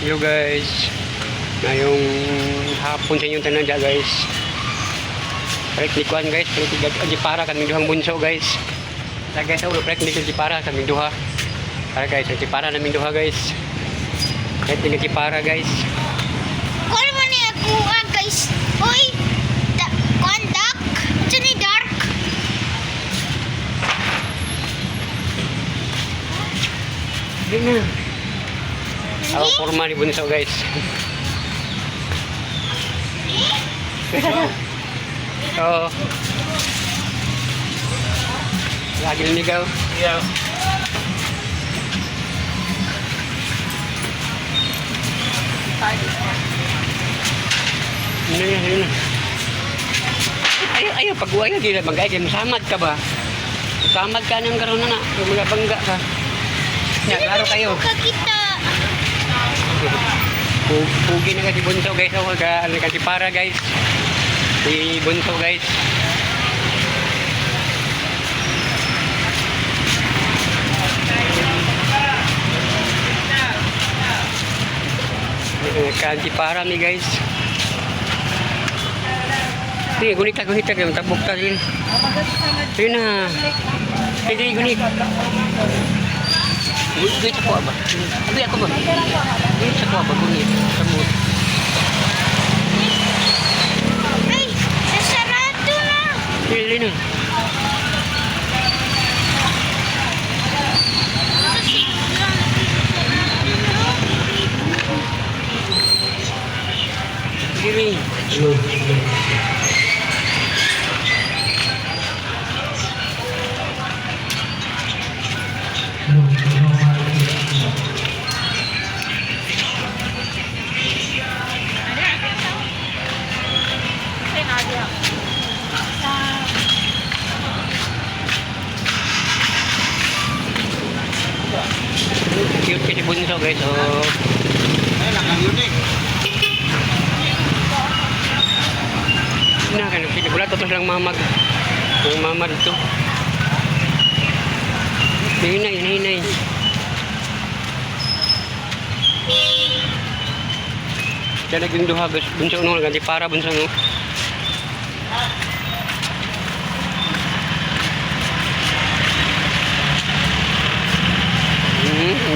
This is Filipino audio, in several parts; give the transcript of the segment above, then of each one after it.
Hello guys. Ngayong hapon sa inyong tanan dyan guys. Parik ni Kuan guys. Parik ni Ajipara kaming duhang bunso guys. Sa guys sa ulo parik ni Ajipara kaming duha. Para guys Ajipara naming duha guys. Parik ni Ajipara guys. Kuan man ni ako guys. Oy. Kuan dark. Sini dark. Di na. Ako forma ni bunso guys. Oh. Lagi ligaw. Yeah. Ano. Ayaw, pag-uwi ka, gila, mag-ay, masamad ka ba? Masamad ka ng karoon na, yung mga bangga ka. Ya, klaro kayo. Kita. Pugi na kasi bunso guys, ako kasi para guys. Si bunso guys. Kanti para mi guys. Sige, gunita kayo, tabok ka rin. Sige na. Sige, gunit. Gunit ako ba? Abi ako ba? Gunit ako ba? Gunit. Samot. Ay, nasarado na. Sige na. Sige. Cute kasi bunso guys, so Ay, nakayunik. na kan wala to lang mamag. Yung mama dito. Hinay. Kaya naging duha guys, bunso no, ganti para bunso no.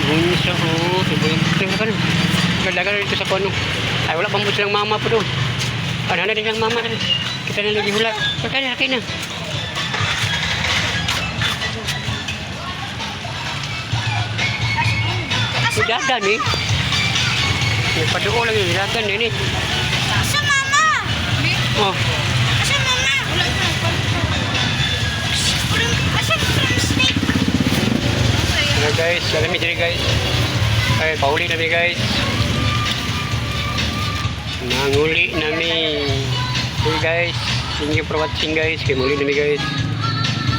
Bunso ho, bunso ka na. Galaga dito sa kuno. Ay wala pang bunso ng mama po doon. Ano na din ang mama na. Kita na lagi hula. Pagkaya akin na. Dagan eh. Paduo lang yung dagan eh. Sa mama. Oh. Sa mama. Asa from snake. Hello guys, alam niyo guys. Ay, pauli na guys. Nanguli nami. Hey guys, thank you for watching guys. Kay muli na guys.